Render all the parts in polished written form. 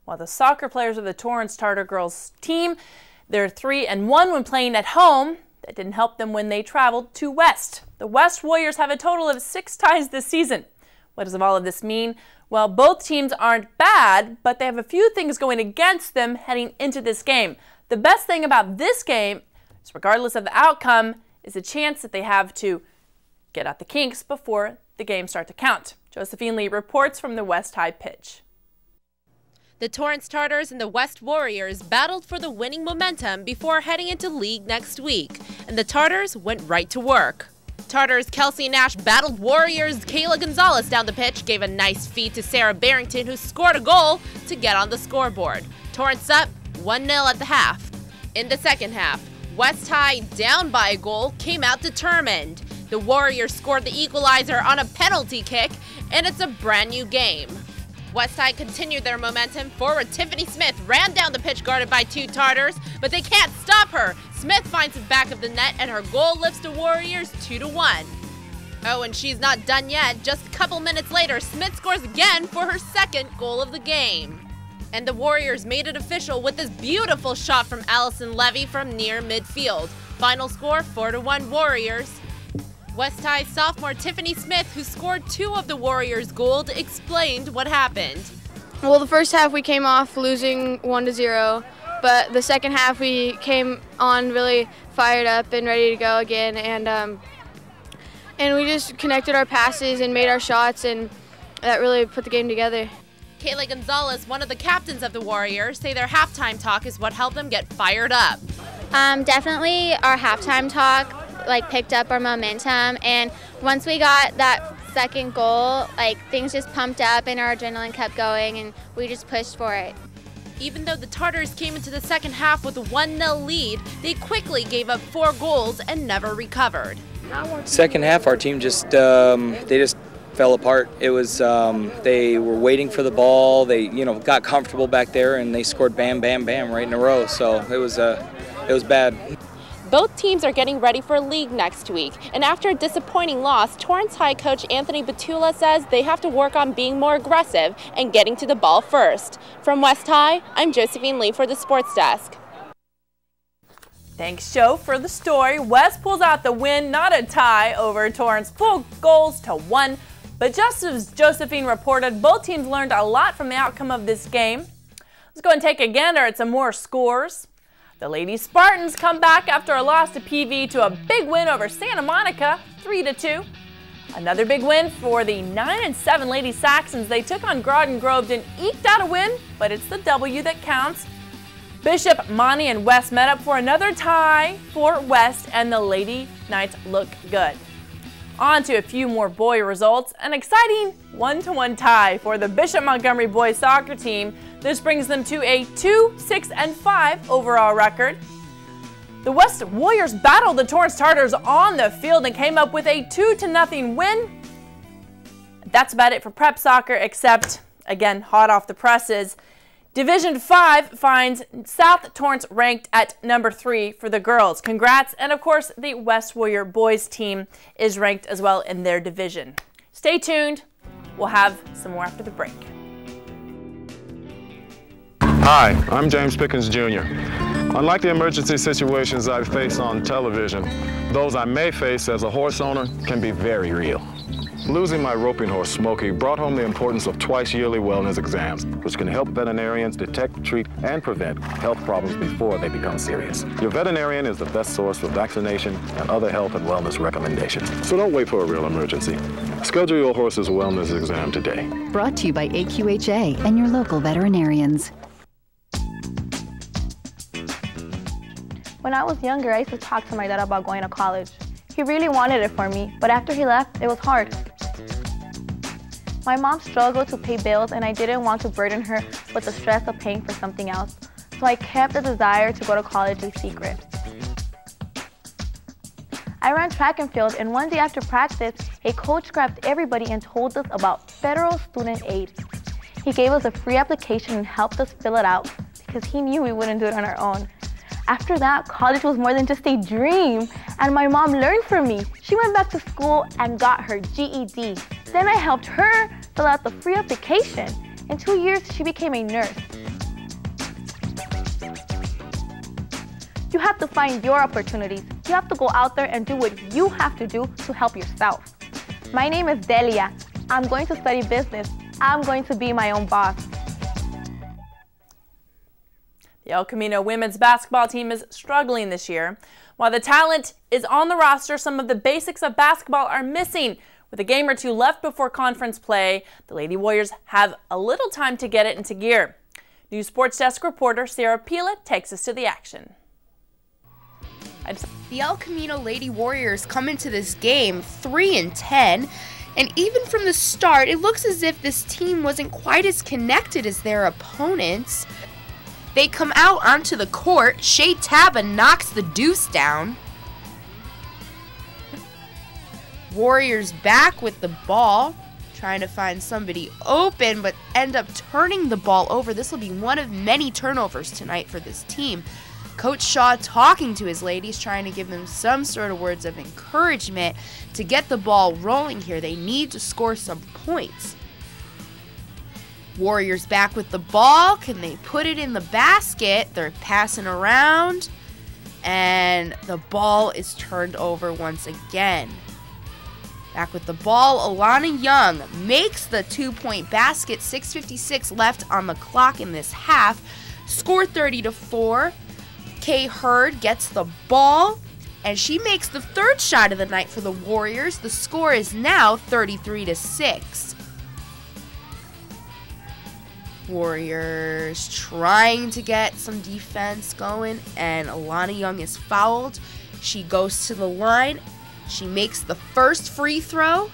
while the soccer players of the Torrance Tartar girls team, they're 3-1 when playing at home. That didn't help them when they traveled to West. The West Warriors have a total of 6 ties this season. What does all of this mean? Well, both teams aren't bad, but they have a few things going against them heading into this game. The best thing about this game is, regardless of the outcome, is the chance that they have to get out the kinks before the game starts to count. Josephine Lee reports from the West High pitch. The Torrance Tartars and the West Warriors battled for the winning momentum before heading into league next week, and the Tartars went right to work. Tartars' Kelsey Nash battled Warriors' Kayla Gonzalez down the pitch, gave a nice feed to Sarah Barrington, who scored a goal to get on the scoreboard. Torrance up 1-0 at the half. In the second half, West High, down by a goal, came out determined. The Warriors scored the equalizer on a penalty kick, and it's a brand new game. West High continued their momentum. Forward Tiffany Smith ran down the pitch guarded by 2 Tartars, but they can't stop her. Smith finds the back of the net, and her goal lifts the Warriors 2-1. Oh, and she's not done yet. Just a couple minutes later, Smith scores again for her second goal of the game. And the Warriors made it official with this beautiful shot from Allison Levy from near midfield. Final score, 4-1 Warriors. West High sophomore Tiffany Smith, who scored 2 of the Warriors' goals, explained what happened. Well, the first half we came off losing 1-0, but the second half we came on really fired up and ready to go again, and we just connected our passes and made our shots, and that really put the game together. Kayla Gonzalez, one of the captains of the Warriors, say their halftime talk is what helped them get fired up. Definitely our halftime talk picked up our momentum, and once we got that second goal, things just pumped up and our adrenaline kept going and we just pushed for it. Even though the Tartars came into the second half with a 1-0 lead, they quickly gave up 4 goals and never recovered. Second half, our team just fell apart. It was they were waiting for the ball. They got comfortable back there and they scored bam, bam, bam right in a row. So it was bad. Both teams are getting ready for league next week, and after a disappointing loss, Torrance High coach Anthony Batula says they have to work on being more aggressive and getting to the ball first. From West High, I'm Josephine Lee for the Sports Desk. Thanks, Joe, for the story. West pulls out the win, not a tie, over Torrance, 4 goals to 1. But just as Josephine reported, both teams learned a lot from the outcome of this game. Let's go and take a gander at some more scores. The Lady Spartans come back after a loss to PV to a big win over Santa Monica, 3-2. Another big win for the 9-7 Lady Saxons. They took on Groton Grove and eked out a win, but it's the W that counts. Bishop, Monty, and West met up for another tie for West, and the Lady Knights look good. On to a few more boy results. An exciting 1-1 tie for the Bishop Montgomery boys soccer team. This brings them to a 2-6-5 overall record. The West Warriors battled the Torrance Tartars on the field and came up with a 2-0 win. That's about it for prep soccer, except, again, hot off the presses. Division 5 finds South Torrance ranked at number 3 for the girls. Congrats, and of course the West Warrior boys team is ranked as well in their division. Stay tuned, we'll have some more after the break. Hi, I'm James Pickens Jr. Unlike the emergency situations I've faced on television, those I may face as a horse owner can be very real. Losing my roping horse, Smokey, brought home the importance of twice-yearly wellness exams, which can help veterinarians detect, treat, and prevent health problems before they become serious. Your veterinarian is the best source for vaccination and other health and wellness recommendations. So don't wait for a real emergency. Schedule your horse's wellness exam today. Brought to you by AQHA and your local veterinarians. When I was younger, I used to talk to my dad about going to college. He really wanted it for me, but after he left, it was hard. My mom struggled to pay bills, and I didn't want to burden her with the stress of paying for something else, so I kept the desire to go to college a secret. I ran track and field, and one day after practice, a coach grabbed everybody and told us about federal student aid. He gave us a free application and helped us fill it out because he knew we wouldn't do it on our own. After that, college was more than just a dream, and my mom learned from me. She went back to school and got her GED. Then I helped her fill out the free application, In 2 years, she became a nurse. You have to find your opportunities. You have to go out there and do what you have to do to help yourself. My name is Delia. I'm going to study business. I'm going to be my own boss. The El Camino women's basketball team is struggling this year. While the talent is on the roster, some of the basics of basketball are missing. With a game or two left before conference play, the Lady Warriors have a little time to get it into gear. New Sports Desk reporter Sarah Pila takes us to the action. The El Camino Lady Warriors come into this game 3-10, and even from the start, it looks as if this team wasn't quite as connected as their opponents. They come out onto the court. Shea Taba knocks the deuce down. Warriors back with the ball, trying to find somebody open, but end up turning the ball over. This will be one of many turnovers tonight for this team. Coach Shaw talking to his ladies, trying to give them some sort of words of encouragement to get the ball rolling here. They need to score some points. Warriors back with the ball. Can they put it in the basket? They're passing around, and the ball is turned over once again. Back with the ball, Alana Young makes the 2-point basket. 6:56 left on the clock in this half. Score 30-4. Kay Hurd gets the ball, and she makes the third shot of the night for the Warriors. The score is now 33-6. Warriors trying to get some defense going, and Alana Young is fouled. She goes to the line. She makes the first free throw,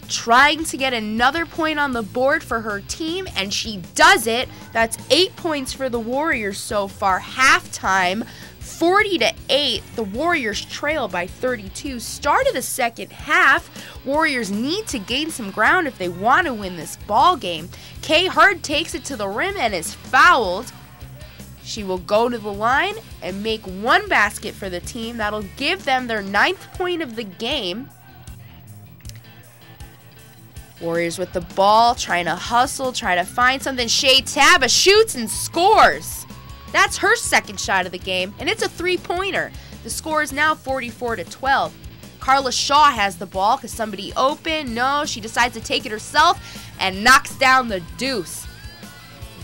trying to get another point on the board for her team, and she does it. That's 8 points for the Warriors so far. Halftime, 40-8. The Warriors trail by 32. Start of the second half, Warriors need to gain some ground if they want to win this ball game. Kay Hurd takes it to the rim and is fouled. She will go to the line and make one basket for the team. That'll give them their 9th point of the game. Warriors with the ball, trying to hustle, trying to find something. Shea Taba shoots and scores. That's her second shot of the game, and it's a 3-pointer. The score is now 44-12. Carla Shaw has the ball because somebody open. No, she decides to take it herself and knocks down the deuce.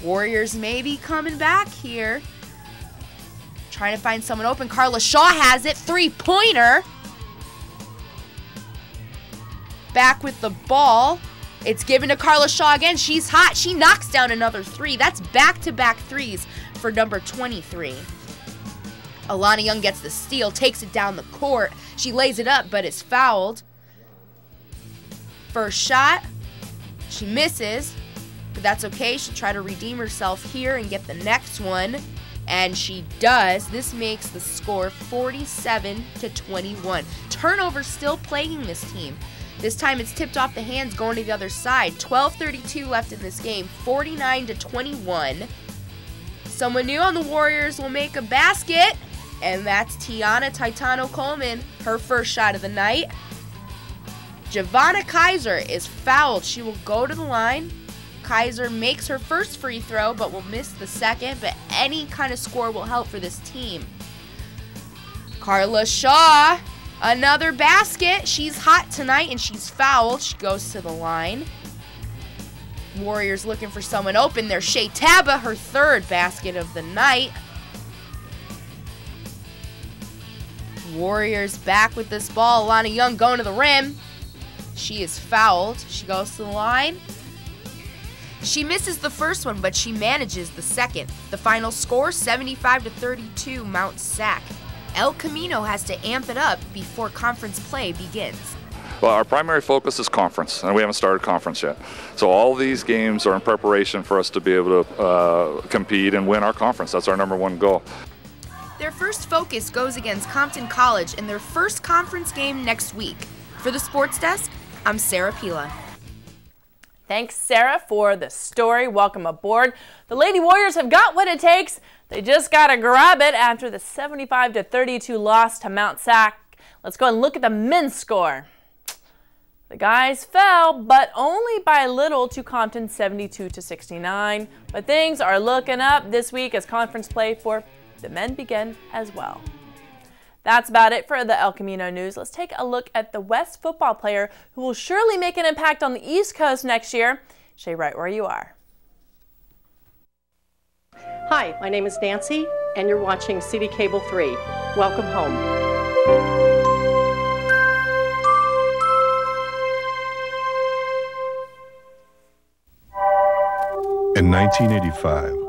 Warriors may be coming back here. Trying to find someone open. Carla Shaw has it. 3-pointer. Back with the ball. It's given to Carla Shaw again. She's hot. She knocks down another 3. That's back-to-back threes for number 23. Alana Young gets the steal, takes it down the court. She lays it up, but is fouled. First shot. She misses, but that's okay. She'll try to redeem herself here and get the next one. And she does. This makes the score 47-21. Turnover still plaguing this team. This time it's tipped off the hands going to the other side. 12:32 left in this game, 49-21. Someone new on the Warriors will make a basket, and that's Tiana Titano-Coleman, her first shot of the night. Giovanna Kaiser is fouled. She will go to the line. Kaiser makes her first free throw, but will miss the second, but any kind of score will help for this team. Carla Shaw, another basket. She's hot tonight, and she's fouled. She goes to the line. Warriors looking for someone open. There's Shea Taba, her third basket of the night. Warriors back with this ball. Alana Young going to the rim. She is fouled. She goes to the line. She misses the first one, but she manages the second. The final score, 75-32, Mount Sac. El Camino has to amp it up before conference play begins. Well, our primary focus is conference, and we haven't started conference yet. So all these games are in preparation for us to be able to compete and win our conference. That's our #1 goal. Their first focus goes against Compton College in their first conference game next week. For the Sports Desk, I'm Sarah Pila. Thanks, Sarah, for the story. Welcome aboard. The Lady Warriors have got what it takes. They just got to grab it after the 75-32 loss to Mount Sac. Let's go and look at the men's score. The guys fell, but only by little to Compton 72-69. But things are looking up this week as conference play for the men begin as well. That's about it for the El Camino News. Let's take a look at the West football player who will surely make an impact on the East Coast next year. Stay right where you are. Hi, my name is Nancy, and you're watching CitiCABLE 3. Welcome home. In 1985,